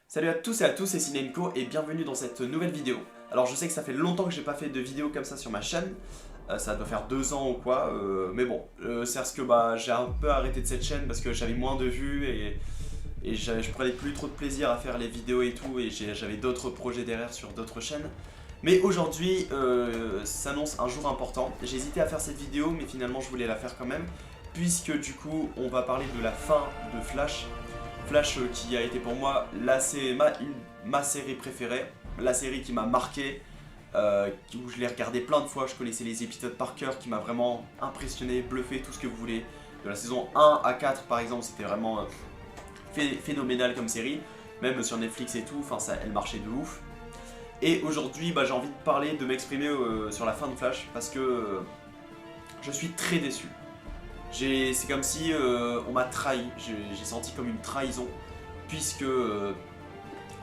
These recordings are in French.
Salut à tous et à tous, c'est Cinenco et bienvenue dans cette nouvelle vidéo. Alors je sais que ça fait longtemps que j'ai pas fait de vidéo comme ça sur ma chaîne, ça doit faire 2 ans ou quoi, mais bon, c'est parce que j'ai un peu arrêté de cette chaîne parce que j'avais moins de vues et je prenais plus trop de plaisir à faire les vidéos et tout, et j'avais d'autres projets derrière sur d'autres chaînes. Mais aujourd'hui, s'annonce un jour important. J'ai hésité à faire cette vidéo, mais finalement je voulais la faire quand même, puisque du coup on va parler de la fin de Flash. Flash qui a été pour moi ma série préférée, la série qui m'a marqué, où je l'ai regardé plein de fois, je connaissais les épisodes par cœur, qui m'a vraiment impressionné, bluffé, tout ce que vous voulez. De la saison 1 à 4 par exemple, c'était vraiment phénoménal comme série, même sur Netflix et tout, enfin elle marchait de ouf. Et aujourd'hui j'ai envie de parler, de m'exprimer sur la fin de Flash, parce que je suis très déçu. C'est comme si on m'a trahi, j'ai senti comme une trahison, puisque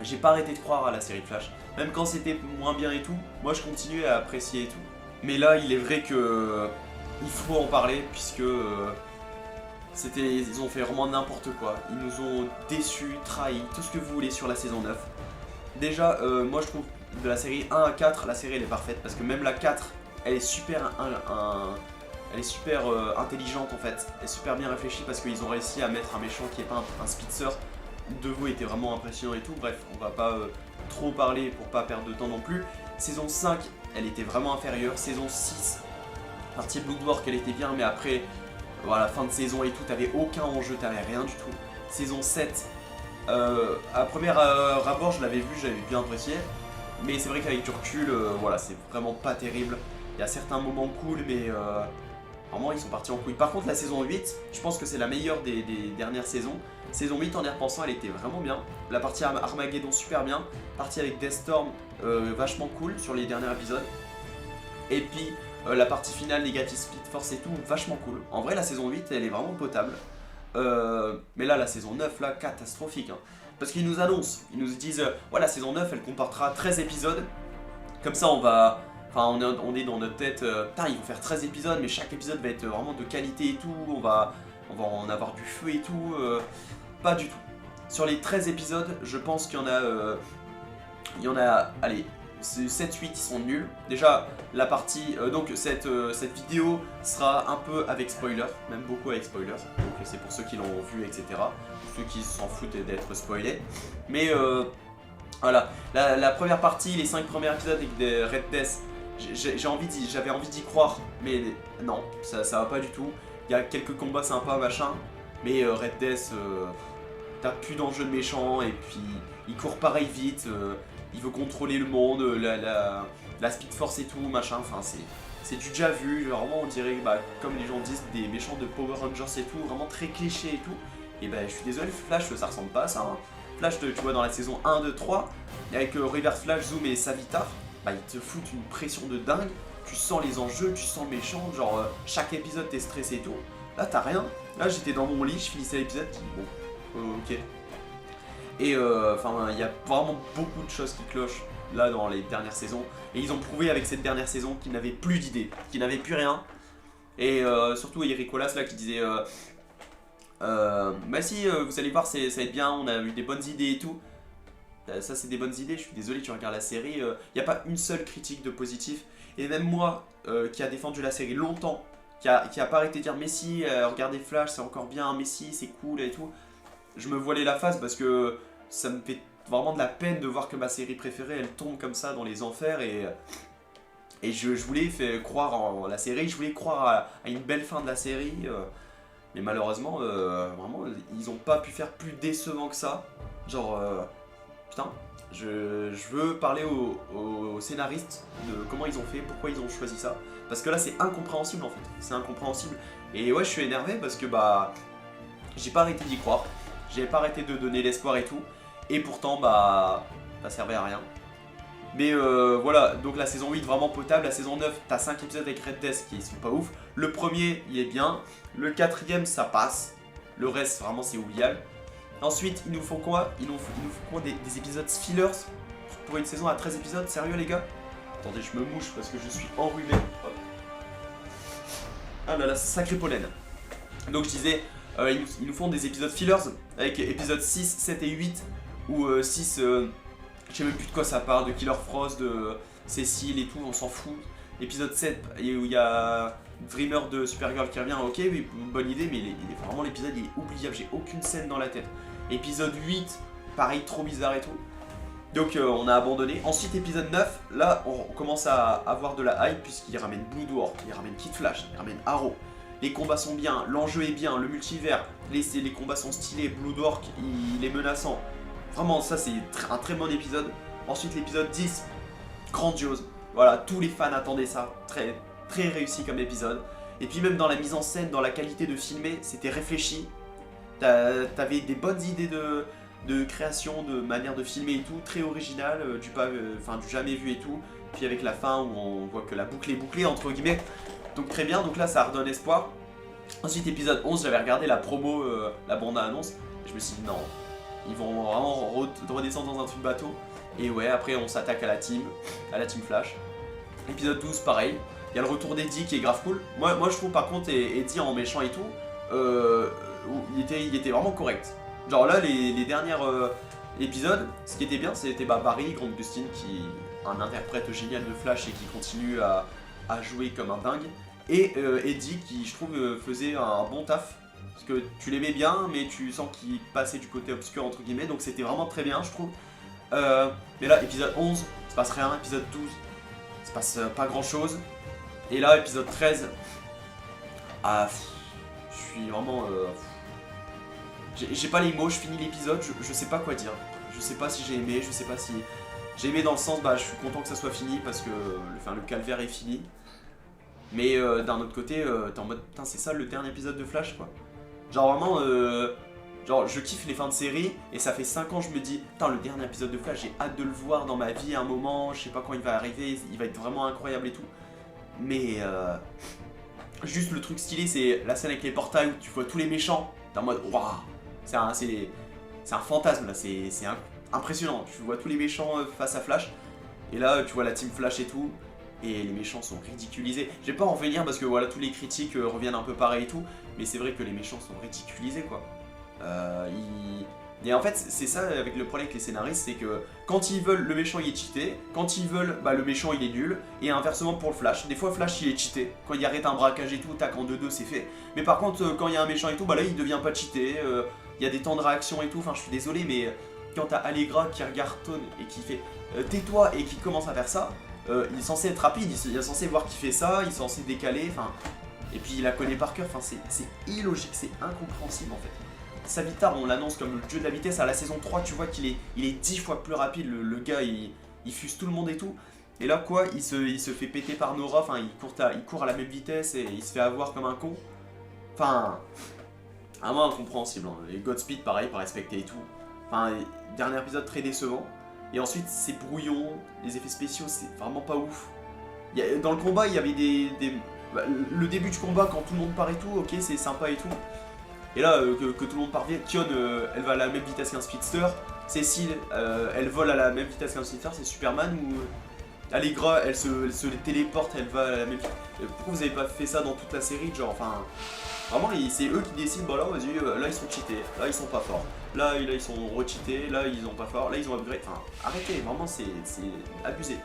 j'ai pas arrêté de croire à la série Flash. Même quand c'était moins bien et tout, moi je continuais à apprécier et tout. Mais là il est vrai que il faut en parler, puisque ils ont fait vraiment n'importe quoi. Ils nous ont déçus, trahis, tout ce que vous voulez sur la saison 9. Déjà, moi je trouve de la série 1 à 4, la série elle est parfaite, parce que même la 4, elle est super intelligente en fait, elle est super bien réfléchie, parce qu'ils ont réussi à mettre un méchant qui est pas un Spitzer. Devo était vraiment impressionnant et tout, bref, on va pas trop parler pour pas perdre de temps non plus. Saison 5, elle était vraiment inférieure. Saison 6, partie Bloodwork, elle était bien, mais après, voilà, fin de saison et tout, t'avais aucun enjeu, t'avais rien du tout. Saison 7, à première rapport, je l'avais vu, j'avais bien apprécié, mais c'est vrai qu'avec du recul, voilà, c'est vraiment pas terrible. Il y a certains moments cool, mais vraiment ils sont partis en couille. Par contre la saison 8, je pense que c'est la meilleure des dernières saisons. Saison 8 en y repensant, elle était vraiment bien. La partie Armageddon super bien. Partie avec Deathstorm vachement cool sur les derniers épisodes. Et puis la partie finale Negative Speed Force et tout, vachement cool. En vrai la saison 8 elle est vraiment potable. Mais là la saison 9 là, catastrophique hein. Parce qu'ils nous annoncent, ils nous disent ouais, la saison 9 elle comportera 13 épisodes. Comme ça on va... Enfin, on est dans notre tête, putain, ils vont faire 13 épisodes, mais chaque épisode va être vraiment de qualité et tout, on va en avoir du feu et tout, pas du tout. Sur les 13 épisodes, je pense qu'il y en a, allez, 7-8 qui sont nuls. Déjà, la partie, donc cette vidéo sera un peu avec spoiler, même beaucoup avec spoiler, donc c'est pour ceux qui l'ont vu, etc. Ceux qui s'en foutent d'être spoilés. Mais voilà, la première partie, les 5 premiers épisodes avec des Red Death, j'avais envie d'y croire, mais non, ça va pas du tout. Il y a quelques combats sympas, machin, mais Red Death, t'as plus d'enjeu de méchant, et puis il court pareil vite, il veut contrôler le monde, la Speed Force et tout, machin, enfin c'est du déjà vu, vraiment on dirait, comme les gens disent, des méchants de Power Rangers et tout, vraiment très cliché et tout. Et je suis désolé, Flash ça ressemble pas à ça, hein. Flash, tu vois dans la saison 1, 2, 3, avec Reverse Flash, Zoom et Savitar, ils te foutent une pression de dingue, tu sens les enjeux, tu sens le méchant, genre chaque épisode t'es stressé et tout. Là t'as rien, là j'étais dans mon lit, je finissais l'épisode, bon, ok. Et enfin il y a vraiment beaucoup de choses qui clochent là dans les dernières saisons, et ils ont prouvé avec cette dernière saison qu'ils n'avaient plus d'idées, qu'ils n'avaient plus rien. Et surtout Eric Wallace là qui disait si vous allez voir, ça va être bien, on a eu des bonnes idées et tout. Ça c'est des bonnes idées, je suis désolé, tu regardes la série, il n'y a pas une seule critique de positif. Et même moi, qui a défendu la série longtemps, qui a pas arrêté de dire mais si, regardez Flash, c'est encore bien, mais si, c'est cool et tout. Je me voilais la face parce que ça me fait vraiment de la peine de voir que ma série préférée, elle tombe comme ça dans les enfers. Et je voulais croire en la série, je voulais croire à une belle fin de la série. Mais malheureusement, vraiment, ils ont pas pu faire plus décevant que ça. Genre, putain, je veux parler aux scénaristes de comment ils ont fait, pourquoi ils ont choisi ça. Parce que là, c'est incompréhensible en fait, c'est incompréhensible. Et ouais, je suis énervé parce que j'ai pas arrêté d'y croire. J'ai pas arrêté de donner l'espoir et tout. Et pourtant, ça servait à rien. Mais voilà, donc la saison 8 vraiment potable, la saison 9 t'as 5 épisodes avec Red Death qui sont pas ouf. Le premier il est bien, le quatrième ça passe, le reste vraiment c'est oubliable. Ensuite ils nous font quoi? Ils nous font des épisodes fillers pour une saison à 13 épisodes, sérieux les gars? Attendez, je me mouche parce que je suis enrhumé. Hop. Ah là là, sacré pollen. Donc je disais, ils nous font des épisodes fillers avec épisodes 6, 7 et 8 ou 6, je sais même plus de quoi ça parle, de Killer Frost, de Cécile et tout, on s'en fout. Épisode 7 où il y a Dreamer de Supergirl qui revient, ok, oui, bonne idée, mais vraiment l'épisode il est oubliable, j'ai aucune scène dans la tête. Épisode 8, pareil, trop bizarre et tout. Donc on a abandonné. Ensuite épisode 9, là on commence à avoir de la hype puisqu'il ramène Blue Dwarf, il ramène Kid Flash, il ramène Arrow. Les combats sont bien, l'enjeu est bien, le multivers, les combats sont stylés, Blue Dwarf il est menaçant. Vraiment ça c'est un très bon épisode. Ensuite l'épisode 10, grandiose. Voilà, tous les fans attendaient ça, très, très réussi comme épisode. Et puis même dans la mise en scène, dans la qualité de filmer, c'était réfléchi. T'avais des bonnes idées de création, de manière de filmer et tout, très original, du jamais vu et tout. Puis avec la fin où on voit que la boucle est bouclée entre guillemets. Donc très bien, donc là ça redonne espoir. Ensuite épisode 11, j'avais regardé la promo, la bande-annonce, et je me suis dit non, ils vont vraiment redescendre dans un truc bateau. Et ouais, après on s'attaque à la team Flash. Épisode 12, pareil, il y a le retour d'Eddie qui est grave cool. Moi je trouve par contre Eddie en méchant et tout, il était vraiment correct. Genre là, les derniers épisodes, ce qui était bien, c'était Barry, Grant Gustin, qui est un interprète génial de Flash et qui continue à jouer comme un dingue. Et Eddie, qui je trouve faisait un bon taf. Parce que tu l'aimais bien, mais tu sens qu'il passait du côté obscur, entre guillemets. Donc c'était vraiment très bien, je trouve. Mais là, épisode 11, il se passe rien. Épisode 12, il se passe pas grand chose. Et là, épisode 13, je suis vraiment... j'ai pas les mots, je finis l'épisode, je sais pas quoi dire. Je sais pas si j'ai aimé, je sais pas si... J'ai aimé dans le sens, je suis content que ça soit fini parce que le calvaire est fini. Mais d'un autre côté, t'es en mode, putain c'est ça le dernier épisode de Flash quoi. Genre vraiment, genre je kiffe les fins de série et ça fait 5 ans je me dis, putain le dernier épisode de Flash, j'ai hâte de le voir dans ma vie à un moment, je sais pas quand il va arriver, il va être vraiment incroyable et tout. Mais juste le truc stylé c'est la scène avec les portails où tu vois tous les méchants, t'es en mode, waouh. C'est un fantasme là, c'est impressionnant. Tu vois tous les méchants face à Flash, et là tu vois la team Flash et tout, et les méchants sont ridiculisés. Je vais pas en revenir parce que voilà, tous les critiques reviennent un peu pareil et tout, mais c'est vrai que les méchants sont ridiculisés quoi. Et en fait, c'est ça avec le problème avec les scénaristes, c'est que quand ils veulent, le méchant il est cheaté, quand ils veulent, le méchant il est nul, et inversement pour le Flash. Des fois Flash il est cheaté, quand il arrête un braquage et tout, tac en 2-2 c'est fait. Mais par contre, quand il y a un méchant et tout, là il devient pas cheaté, il y a des temps de réaction et tout, enfin je suis désolé, mais quand t'as Allegra qui regarde Tone et qui fait tais-toi et qui commence à faire ça, il est censé être rapide, il est censé voir qu'il fait ça, il est censé décaler, enfin... Et puis il la connaît par cœur, enfin c'est illogique, c'est incompréhensible en fait. Savitar, on l'annonce comme le dieu de la vitesse, à la saison 3 tu vois qu'il est 10 fois plus rapide, le gars il fuse tout le monde et tout. Et là quoi, il se fait péter par Nora, enfin il court à la même vitesse et il se fait avoir comme un con. Enfin, vraiment incompréhensible, hein. Et Godspeed pareil, pas respecté et tout. Enfin, dernier épisode très décevant. Et ensuite c'est brouillon, les effets spéciaux c'est vraiment pas ouf. Dans le combat il y avait le début du combat quand tout le monde part et tout, ok c'est sympa et tout. Et là, que tout le monde parvienne, Tion, elle va à la même vitesse qu'un speedster. Cécile, elle vole à la même vitesse qu'un speedster, c'est Superman. Ou Allegra, elle se téléporte, elle va à la même vitesse. Pourquoi vous avez pas fait ça dans toute la série, genre, enfin... Vraiment, c'est eux qui décident, bah là, vas-y, là ils sont cheatés, là ils sont pas forts. Là ils sont re-cheatés, là ils ont pas fort, là ils ont upgrade. Enfin, arrêtez, vraiment, c'est abusé.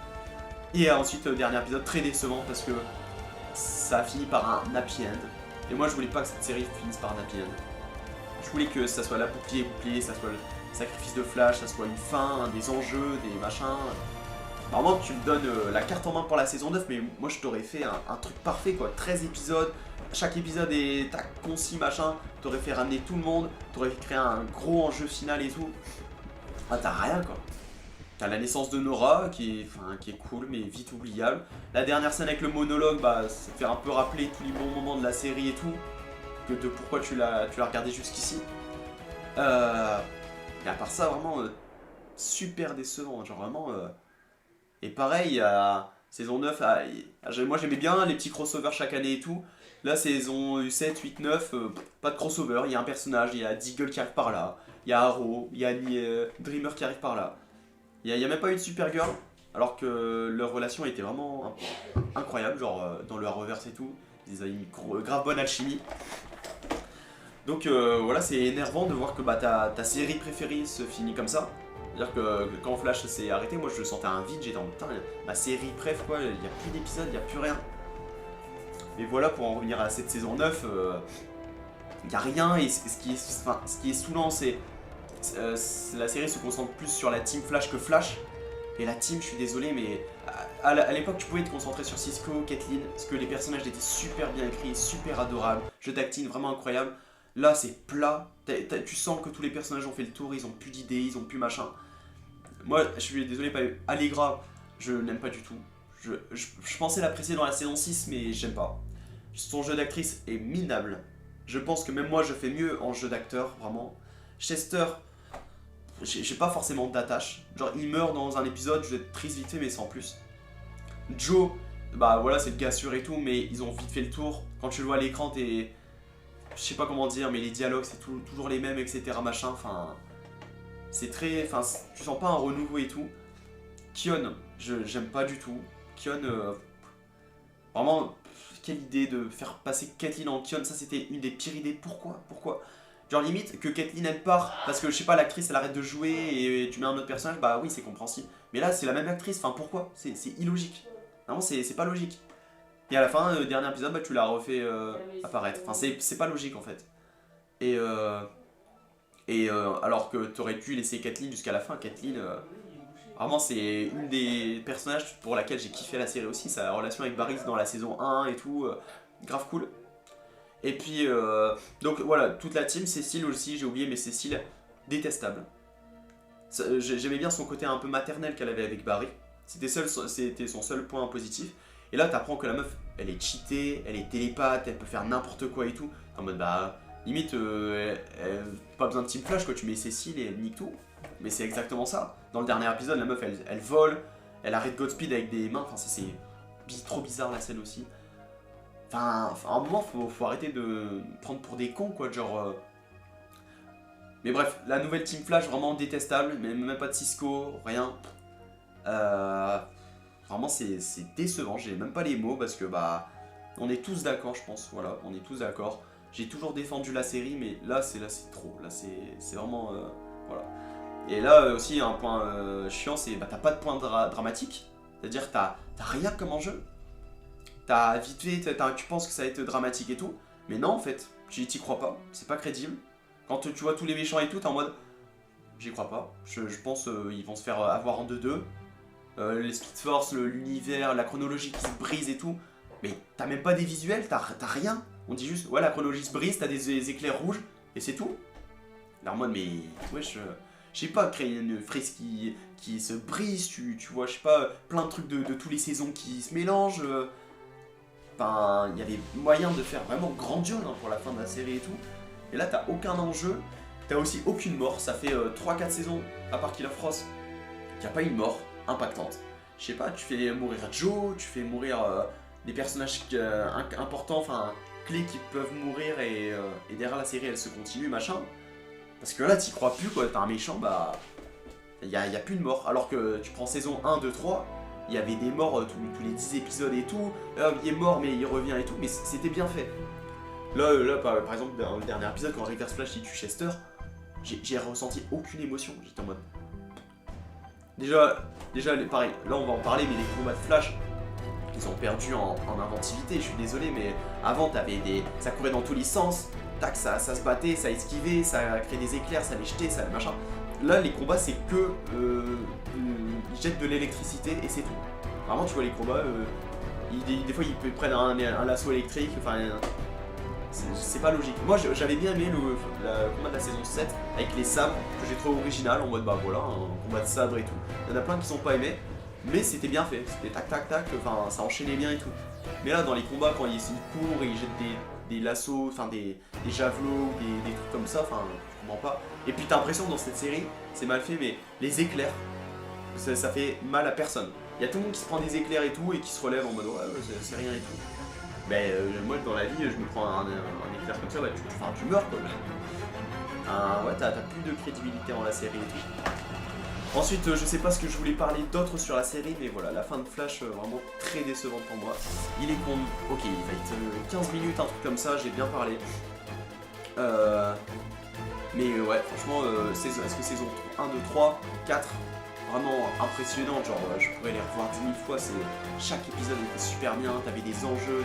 Et ensuite, dernier épisode très décevant parce que ça a fini par un happy end. Et moi je voulais pas que cette série finisse par un happy end. Je voulais que ça soit la bouclier, ça soit le sacrifice de Flash, ça soit une fin, des enjeux, des machins. Normalement tu me donnes la carte en main pour la saison 9, mais moi je t'aurais fait un truc parfait quoi. 13 épisodes, chaque épisode est concis machin, t'aurais fait ramener tout le monde, t'aurais créé un gros enjeu final et tout. Ah t'as rien quoi. T'as la naissance de Nora qui est cool mais vite oubliable. La dernière scène avec le monologue, ça te fait un peu rappeler tous les bons moments de la série et tout. De pourquoi tu l'as regardé jusqu'ici. Et à part ça, vraiment super décevant. Genre vraiment. Et pareil, à saison 9, moi j'aimais bien les petits crossovers chaque année et tout. Là, saison 7, 8, 9, pas de crossover. Il y a un personnage, il y a Deagle qui arrive par là. Il y a Arrow, il y a Dreamer qui arrive par là. Il n'y a même pas eu de Supergirl. alors que leur relation était vraiment incroyable, genre dans le reverse et tout, ils avaient une grave bonne alchimie. Donc voilà, c'est énervant de voir que bah, ta série préférée se finit comme ça. C'est-à-dire que quand Flash s'est arrêté, moi je sentais un vide, j'étais en putain, ma série préf quoi, il n'y a plus d'épisodes, il n'y a plus rien. Mais voilà, pour en revenir à cette saison 9, il n'y a rien, et ce qui est saoulant, c'est la série se concentre plus sur la team Flash que Flash. Et la team, je suis désolé, mais à l'époque, tu pouvais te concentrer sur Cisco, Caitlyn, parce que les personnages étaient super bien écrits, super adorables, jeu d'acting vraiment incroyable. Là, c'est plat, tu sens que tous les personnages ont fait le tour, ils ont plus d'idées, ils ont plus machin. Moi, je suis désolé, Allegra, je n'aime pas du tout. Je pensais l'apprécier dans la saison 6, mais j'aime pas. Son jeu d'actrice est minable. Je pense que même moi, je fais mieux en jeu d'acteur, vraiment. Chester, j'ai pas forcément d'attache. Genre, il meurt dans un épisode, je vais être triste vite fait, mais sans plus. Joe, bah voilà, c'est le gars sûr et tout, mais ils ont vite fait le tour. Quand tu le vois à l'écran, t'es... Je sais pas comment dire, mais les dialogues, c'est toujours les mêmes, etc. Machin, enfin... C'est très... Enfin, tu sens pas un renouveau et tout. Kion, j'aime pas du tout. Kion, vraiment, quelle idée de faire passer Caitlyn en Kion, ça c'était une des pires idées. Pourquoi genre limite que Caitlyn elle part parce que je sais pas, l'actrice elle arrête de jouer et tu mets un autre personnage, bah oui c'est compréhensible. Mais là c'est la même actrice, enfin pourquoi? C'est illogique. Vraiment c'est pas logique. Et à la fin, dernier épisode, bah tu l'as refait apparaître. Enfin c'est pas logique en fait. Et alors que t'aurais pu laisser Caitlyn jusqu'à la fin, Caitlyn... Vraiment, c'est une des personnages pour laquelle j'ai kiffé la série aussi, sa relation avec Barry dans la saison 1 et tout, grave cool. Et puis, donc voilà, toute la team, Cécile aussi, j'ai oublié, mais Cécile, détestable. J'aimais bien son côté un peu maternel qu'elle avait avec Barry, c'était son seul point positif. Et là, t'apprends que la meuf, elle est cheatée, elle est télépathe, elle peut faire n'importe quoi et tout. En mode, bah, limite, pas besoin de Team Flash, quoi, tu mets Cécile et elle nique tout. Mais c'est exactement ça. Dans le dernier épisode, la meuf, elle vole, elle arrête Godspeed avec des mains. Enfin, c'est trop bizarre la scène aussi. Enfin, à un moment, faut arrêter de prendre pour des cons, quoi. Genre. Mais bref, la nouvelle Team Flash, vraiment détestable. Même pas de Cisco, rien. Vraiment, c'est décevant. J'ai même pas les mots parce que, bah. On est tous d'accord, je pense. Voilà, on est tous d'accord. J'ai toujours défendu la série, mais là, c'est trop. Là, c'est vraiment. Voilà. Et là aussi un point chiant, c'est bah t'as pas de point dramatique, c'est-à-dire t'as rien comme enjeu. T'as vite fait, tu penses que ça va être dramatique et tout, mais non en fait, t'y crois pas, c'est pas crédible. Quand tu vois tous les méchants et tout, t'es en mode, j'y crois pas, je pense ils vont se faire avoir en 2-2. Les Speed Force, l'univers, la chronologie qui se brise et tout, mais t'as même pas des visuels, t'as rien. On dit juste, ouais la chronologie se brise, t'as des éclairs rouges, et c'est tout. Là en mode, mais wesh... Je sais pas, créer une frise qui se brise, tu vois, je sais pas, plein de trucs de tous les saisons qui se mélangent. Enfin, il y avait moyen de faire vraiment grandiose hein, pour la fin de la série et tout. Et là, t'as aucun enjeu, t'as aussi aucune mort. Ça fait 3-4 saisons, à part Killer Frost, qu'il n'y a pas une mort impactante. Je sais pas, tu fais mourir Joe, tu fais mourir des personnages importants, enfin, clés qui peuvent mourir et derrière la série, elle se continue, machin. Parce que là, t'y crois plus, quoi. T'as un méchant, bah. Y a plus de mort. Alors que tu prends saison 1, 2, 3, il y avait des morts tous les 10 épisodes et tout. Il est mort, mais il revient et tout. Mais c'était bien fait. Là par exemple, dans le dernier épisode, quand Reverse Flash il tue Chester, j'ai ressenti aucune émotion. J'étais en mode. Déjà, pareil, là on va en parler, mais les combats de Flash, ils ont perdu en inventivité. Je suis désolé, mais avant, ça courait dans tous les sens. Tac, ça se battait, ça esquivait, ça créait des éclairs, ça les jetait, ça machin. Là, les combats, c'est que ils jettent de l'électricité et c'est tout. Vraiment, tu vois les combats, des fois ils prennent un lasso électrique, enfin, c'est pas logique. Moi, j'avais bien aimé le combat de la saison 7 avec les sabres que j'ai trouvé original, en mode bah voilà, un combat de sabre et tout. Il y en a plein qui sont pas aimés, mais c'était bien fait. C'était tac tac tac, enfin ça enchaînait bien et tout. Mais là, dans les combats, quand ils courent et ils jettent des lassos, enfin des javelots, des trucs comme ça, enfin je comprends pas. Et puis t'as l'impression dans cette série, c'est mal fait, mais les éclairs, ça fait mal à personne. Il y a tout le monde qui se prend des éclairs et tout et qui se relève en mode ouais c'est rien et tout. Mais moi dans la vie, je me prends un éclair comme ça, bah, tu meurs quoi. Ouais, t'as plus de crédibilité dans la série et tout. Ensuite, je sais pas ce que je voulais parler d'autre sur la série, mais voilà, la fin de Flash, vraiment très décevante pour moi. Il est con. Ok, il va être 15 minutes, un truc comme ça, j'ai bien parlé. Mais ouais, franchement, est-ce que saison 1, 2, 3, 4, vraiment impressionnant, genre je pourrais les revoir 10 000 fois, chaque épisode était super bien, t'avais des enjeux,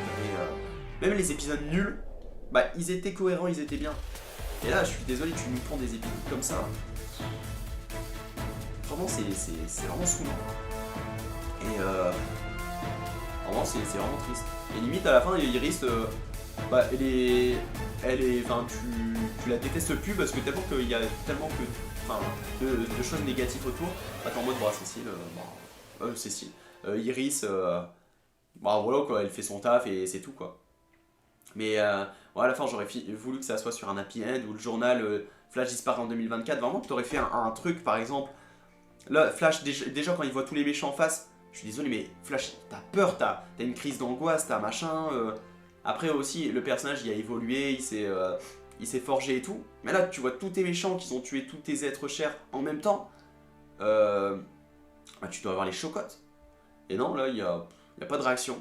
même les épisodes nuls, bah ils étaient cohérents, ils étaient bien. Et là, je suis désolé, tu nous prends des épisodes comme ça. Vraiment, c'est vraiment saoulant. Et vraiment, c'est vraiment triste. Et limite, à la fin, Iris, bah, enfin, tu la détestes plus parce que tellement qu'il y a tellement de choses négatives autour. Attends, en mode, bah, Cécile. Iris, bah voilà quoi, elle fait son taf et c'est tout quoi. Mais ouais, à la fin, j'aurais voulu que ça soit sur un happy end ou le journal Flash disparaît en 2024. Vraiment, que t'aurais fait un truc par exemple. Là, Flash, déjà quand il voit tous les méchants en face, je suis désolé, mais Flash, t'as peur, t'as une crise d'angoisse, t'as machin. Après aussi, le personnage, il a évolué, il s'est forgé et tout. Mais là, tu vois tous tes méchants qui ont tué tous tes êtres chers en même temps. Bah, tu dois avoir les chocottes. Et non, là, il y a pas de réaction.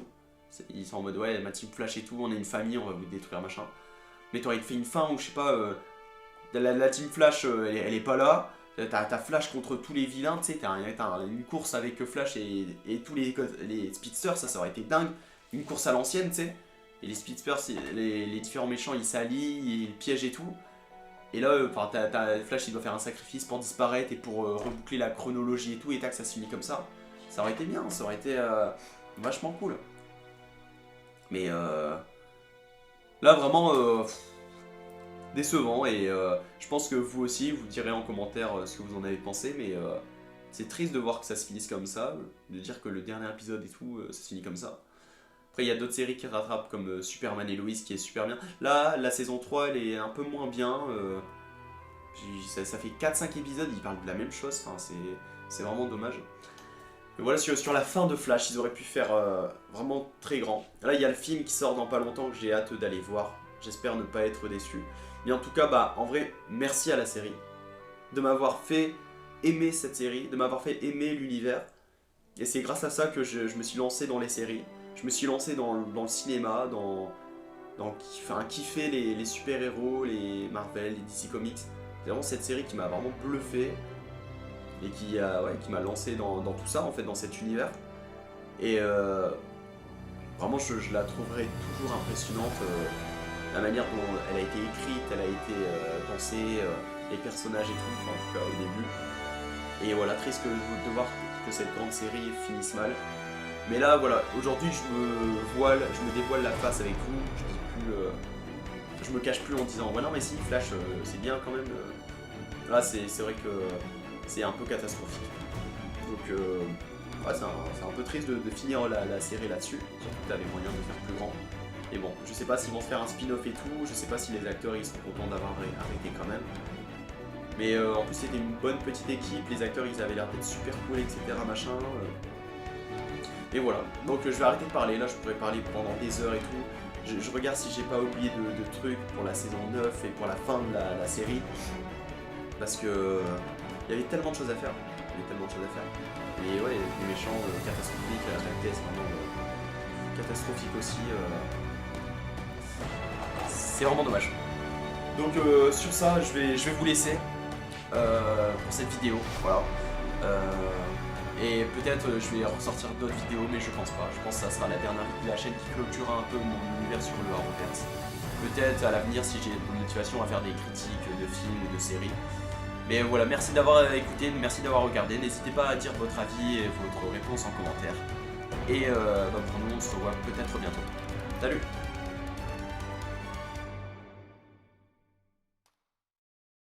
Ils sont en mode, ouais, ma team Flash et tout, on est une famille, on va vous détruire, machin. Mais t'aurais fait une fin où, je sais pas, la team Flash, elle est pas là. T'as Flash contre tous les vilains, tu sais, t'as une course avec Flash et tous les speedsters, ça aurait été dingue. Une course à l'ancienne, tu sais. Et les speedsters, les différents méchants, ils s'allient, ils piègent et tout. Et là, Flash, il doit faire un sacrifice pour disparaître et pour reboucler la chronologie et tout, et tac, ça se finit comme ça. Ça aurait été bien, ça aurait été vachement cool. Mais là, vraiment... décevant et je pense que vous aussi vous direz en commentaire ce que vous en avez pensé, mais c'est triste de voir que ça se finisse comme ça, de dire que le dernier épisode et tout ça se finit comme ça. Après il y a d'autres séries qui rattrapent comme Superman et Lois qui est super bien. Là la saison 3 elle est un peu moins bien, ça fait 4-5 épisodes, ils parlent de la même chose, enfin, c'est vraiment dommage. Et voilà, sur la fin de Flash ils auraient pu faire vraiment très grand. Là il y a le film qui sort dans pas longtemps que j'ai hâte d'aller voir, j'espère ne pas être déçu. Mais en tout cas, bah, en vrai, merci à la série de m'avoir fait aimer cette série, de m'avoir fait aimer l'univers. Et c'est grâce à ça que je me suis lancé dans les séries. Je me suis lancé dans le cinéma, kiffer les super-héros, les Marvel, les DC Comics. C'est vraiment cette série qui m'a vraiment bluffé et qui m'a lancé dans tout ça, en fait, dans cet univers. Et vraiment, je la trouverai toujours impressionnante. La manière dont elle a été écrite, elle a été pensée, les personnages et tout, enfin, en tout cas au début. Et voilà, triste de voir que cette grande série finisse mal. Mais là, voilà, aujourd'hui je me dévoile la face avec vous, je me cache plus en disant ouais non mais si, Flash c'est bien quand même. Là c'est vrai que c'est un peu catastrophique. Donc ouais, c'est un peu triste de finir la série là-dessus, surtout que t'as les moyens de faire plus grand. Et bon, je sais pas s'ils vont se faire un spin-off et tout, je sais pas si les acteurs ils sont contents d'avoir arrêté quand même. Mais en plus c'était une bonne petite équipe, les acteurs ils avaient l'air d'être super cool, etc. machin. Et voilà, donc je vais arrêter de parler, là je pourrais parler pendant des heures et tout. Je regarde si j'ai pas oublié de trucs pour la saison 9 et pour la fin de la série. Parce que il y avait tellement de choses à faire. Et ouais, les méchants catastrophiques, la thèse vraiment catastrophique aussi. C'est vraiment dommage. Donc sur ça, je vais vous laisser pour cette vidéo. Voilà. Et peut-être je vais ressortir d'autres vidéos, mais je pense pas. Je pense que ça sera la dernière de la chaîne qui clôturera un peu mon univers sur le Arrowverse. Peut-être à l'avenir si j'ai de motivation à faire des critiques de films ou de séries. Mais voilà, merci d'avoir écouté, merci d'avoir regardé. N'hésitez pas à dire votre avis et votre réponse en commentaire. Et pour nous, on se revoit peut-être bientôt. Salut!